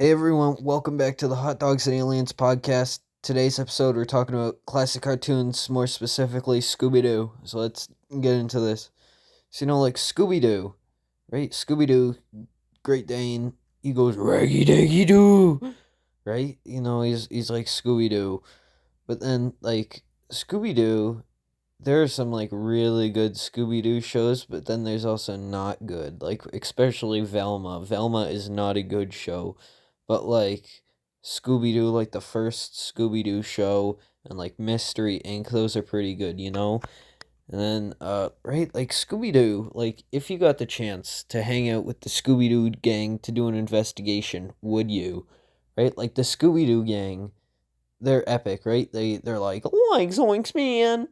Hey everyone, welcome back to the Hotdogs and Aliens podcast. Today's episode, we're talking about classic cartoons, more specifically Scooby-Doo. So let's get into this. So, like Scooby-Doo, right? Scooby-Doo, Great Dane, he goes, Raggy Daggy Doo, right? He's like Scooby-Doo. But then, like, Scooby-Doo, there are some, like, really good Scooby-Doo shows, but then there's also not good. Like, especially Velma. Velma is not a good show. But like Scooby Doo, like the first Scooby Doo show, and like Mystery Inc., those are pretty good. And then, right, like Scooby Doo, like if you got the chance to hang out with the Scooby Doo gang to do an investigation, would you? Right, like the Scooby Doo gang, they're epic, right? They're like oinks oinks man,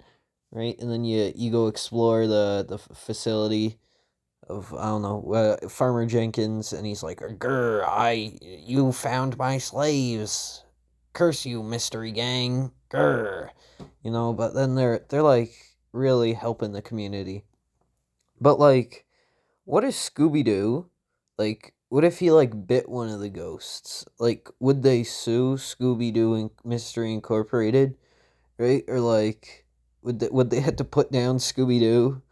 right? And then you go explore the facility of I don't know Farmer Jenkins, and he's like, "Grr, you found my slaves. Curse you, mystery gang. Grr." But then they're like really helping the community. But like, what if Scooby Doo, like, what if he like bit one of the ghosts? Like, would they sue Scooby Doo and Mystery Incorporated, right? Or like, would they have to put down Scooby Doo?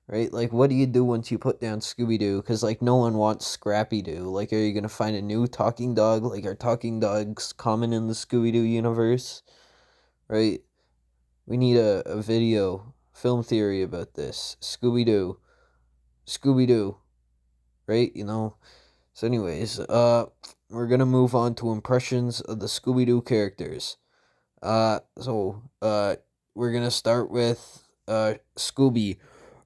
Right? Like, what do you do once you put down Scooby Doo? Because, like, no one wants Scrappy Doo. Like, are you going to find a new talking dog? Like, are talking dogs common in the Scooby Doo universe? Right? We need a video, film theory about this. Scooby Doo. Scooby Doo. Right? So, anyways, we're going to move on to impressions of the Scooby Doo characters. We're going to start with, Scooby.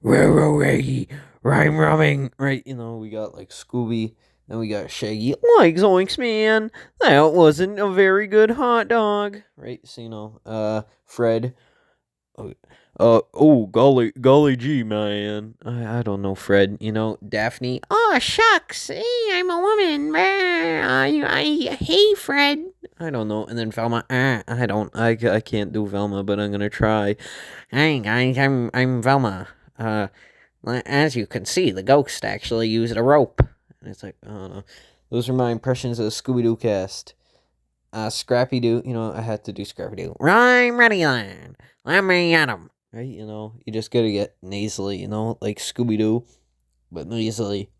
Raggy, rhyme rumming. Right, we got like Scooby, then we got Shaggy. Like zoinks, man. That wasn't a very good hot dog. Right, so Fred. Oh, golly gee, man. I don't know, Fred. Daphne. Oh, shucks. Hey, I'm a woman. Hey, Fred. I don't know. And then Velma. I can't do Velma, but I'm gonna try. Hey guys, I'm Velma. As you can see, the ghost actually used a rope. And it's like, I don't know. Those are my impressions of the Scooby Doo cast. Scrappy Doo, I had to do Scrappy Doo. I'm ready then. Let me at him. Right, you just gotta get nasally, like Scooby Doo, but nasally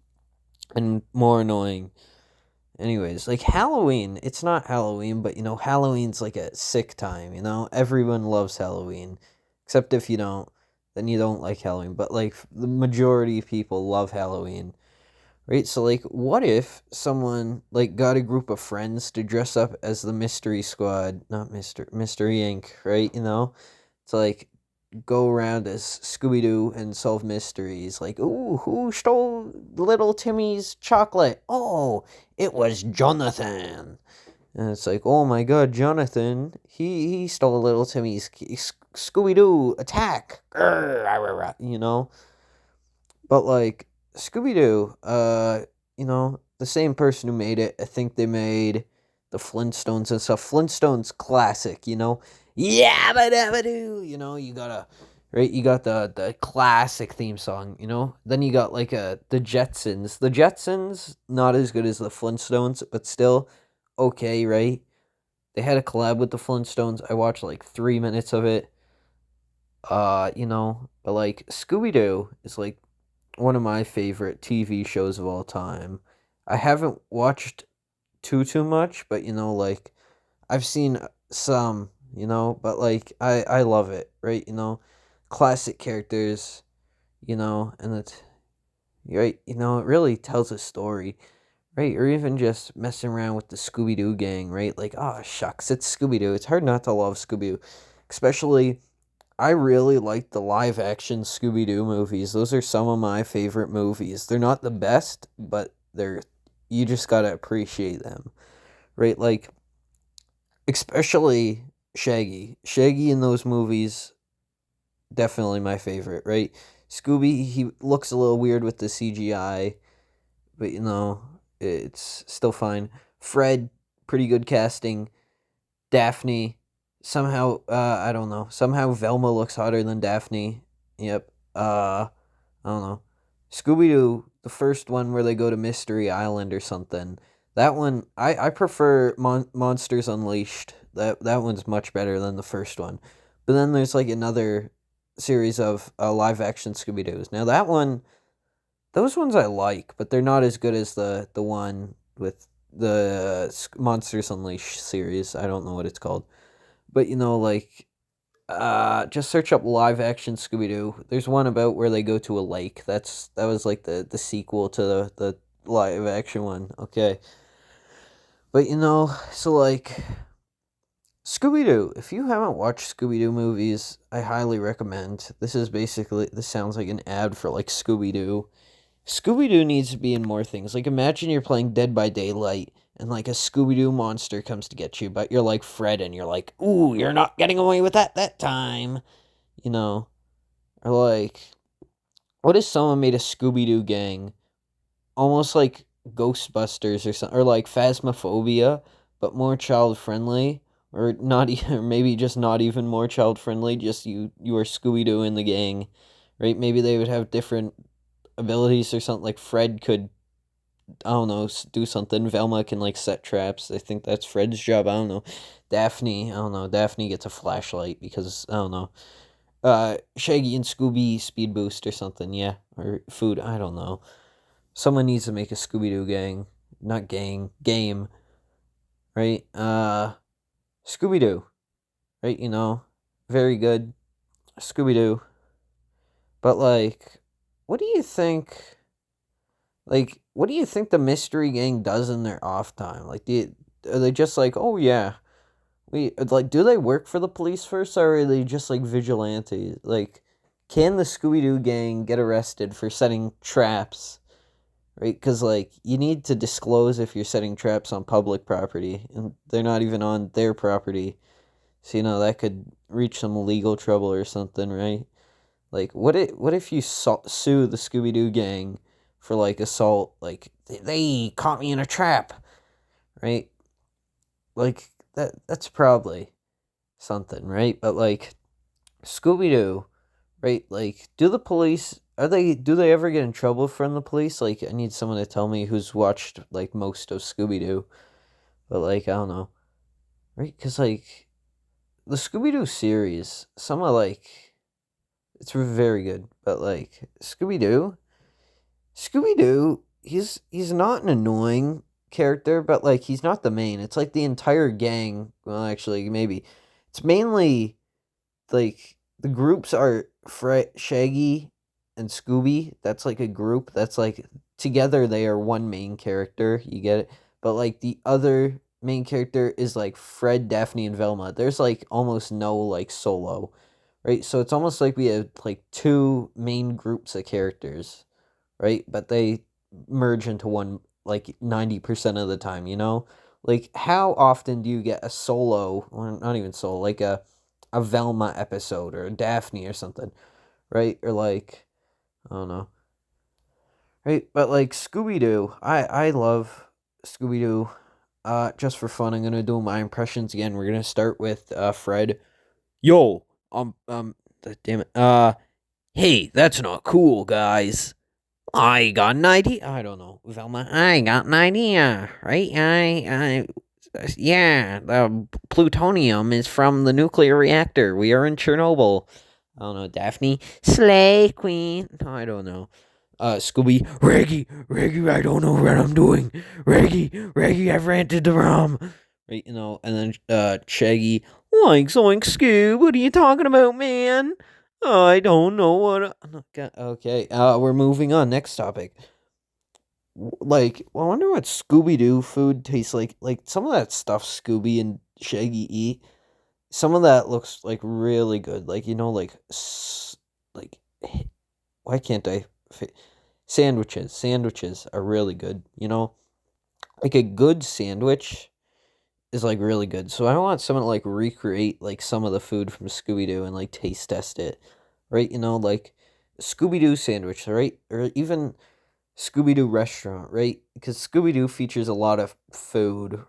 and more annoying. Anyways, like Halloween, it's not Halloween, but Halloween's like a sick time. Everyone loves Halloween. Except if you don't, then you don't like Halloween. But like the majority of people love Halloween. Right? So like what if someone like got a group of friends to dress up as the Mystery Squad, not Mystery Inc., right? To like go around as Scooby Doo and solve mysteries. Like, ooh, who stole little Timmy's chocolate? Oh, it was Jonathan. And it's like, oh my god, Jonathan, he stole little Timmy's Scooby Doo attack. But like Scooby Doo, the same person who made it, I think they made the Flintstones and stuff. Flintstones classic. Yeah, but do. You gotta right. You got the classic theme song. Then you got like the Jetsons. The Jetsons not as good as the Flintstones, but still okay, right? They had a collab with the Flintstones. I watched like 3 minutes of it. But like Scooby Doo is like one of my favorite TV shows of all time. I haven't watched too much, but like I've seen some, but like I love it, right? Classic characters, and it's right, it really tells a story, right? Or even just messing around with the Scooby Doo gang, right? Like, oh shucks, it's Scooby Doo. It's hard not to love Scooby Doo, especially I really like the live action Scooby Doo movies. Those are some of my favorite movies. They're not the best, but you just gotta appreciate them. Right? Like especially Shaggy. Shaggy in those movies, definitely my favorite, right? Scooby, he looks a little weird with the CGI, but it's still fine. Fred, pretty good casting. Daphne, somehow, I don't know. Somehow Velma looks hotter than Daphne. Yep. I don't know. Scooby Doo, the first one where they go to Mystery Island or something. That one, I prefer Monsters Unleashed. That one's much better than the first one. But then there's like another series of live action Scooby Doo's. Now that one, those ones I like, but they're not as good as the one with the Monsters Unleashed series. I don't know what it's called, but like just search up live action Scooby Doo. There's one about where they go to a lake. That was like the sequel to the live action one. Okay, but so like Scooby Doo. If you haven't watched Scooby Doo movies, I highly recommend. This sounds like an ad for like Scooby Doo. Scooby Doo needs to be in more things. Like, imagine you're playing Dead by Daylight and, like, a Scooby Doo monster comes to get you, but you're like Fred and you're like, ooh, you're not getting away with that time. You know? Or, like, what if someone made a Scooby Doo gang? Almost like Ghostbusters or something, or like Phasmophobia, but more child friendly. Or not even, or maybe just not even more child friendly, just you are Scooby Doo in the gang, right? Maybe they would have different abilities or something. Like Fred could, I don't know, do something. Velma can like set traps. I think that's Fred's job. I don't know. Daphne, I don't know. Daphne gets a flashlight because I don't know. Shaggy and Scooby speed boost or something. Yeah, or food. I don't know. Someone needs to make a Scooby Doo gang, not gang game, right? Scooby Doo, right? Very good Scooby Doo. But like, what do you think? Like, what do you think the mystery gang does in their off time? Like, are they just like, oh yeah, we like, do they work for the police first, or are they just like vigilantes? Like, can the Scooby Doo gang get arrested for setting traps? Right? Because like, you need to disclose if you're setting traps on public property, and they're not even on their property. So that could reach some legal trouble or something, right? Like, what if you sue the Scooby Doo gang for like assault? Like they caught me in a trap, right? Like that's probably something, right? But like Scooby Doo, right? Like, do they ever get in trouble from the police? Like, I need someone to tell me who's watched like most of Scooby Doo, but like I don't know, right? Because like the Scooby Doo series, some of like it's very good, but like Scooby Doo, he's not an annoying character, but like he's not the main. It's like the entire gang. Well, actually, maybe it's mainly like the groups are Shaggy and Scooby. That's like a group. That's like together they are one main character. You get it? But like the other main character is like Fred, Daphne, and Velma. There's like almost no like solo, right? So it's almost like we have like two main groups of characters, right? But they merge into one like 90% of the time, Like how often do you get a solo, or not even solo, like a Velma episode or a Daphne or something, right? Or like I don't know. Right? But like Scooby Doo, I love Scooby Doo. Just for fun, I'm gonna do my impressions again. We're gonna start with Fred. Yo, damn it. Hey, that's not cool, guys. I got an idea. I don't know, Velma. I got an idea, right? Yeah, the plutonium is from the nuclear reactor. We are in Chernobyl. I don't know, Daphne. Slay Queen. No, I don't know. Scooby. Reggie, I don't know what I'm doing. Reggie, I've rented the rum. Right, and then Shaggy. Oink, zoink, Scoob. What are you talking about, man? I don't know what. Okay, we're moving on. Next topic. Like, well, I wonder what Scooby Doo food tastes like. Like some of that stuff Scooby and Shaggy eat. Some of that looks like really good. Like like like why can't I? Sandwiches. Sandwiches are really good. Like a good sandwich is like really good. So I want someone to like recreate like some of the food from Scooby Doo and like taste test it, right? Like Scooby Doo sandwich, right? Or even Scooby Doo restaurant, right? Because Scooby Doo features a lot of food.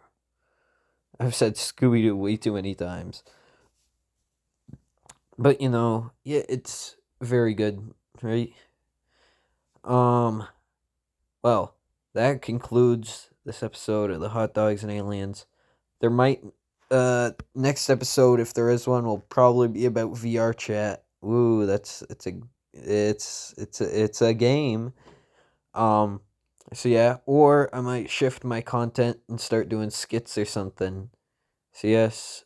I've said Scooby Doo way too many times. But yeah, it's very good, right? Um well, that concludes this episode of the Hot Dogs and Aliens. There might next episode, if there is one, will probably be about VR chat. Ooh, it's a game. Um, so yeah, or I might shift my content and start doing skits or something. So yes,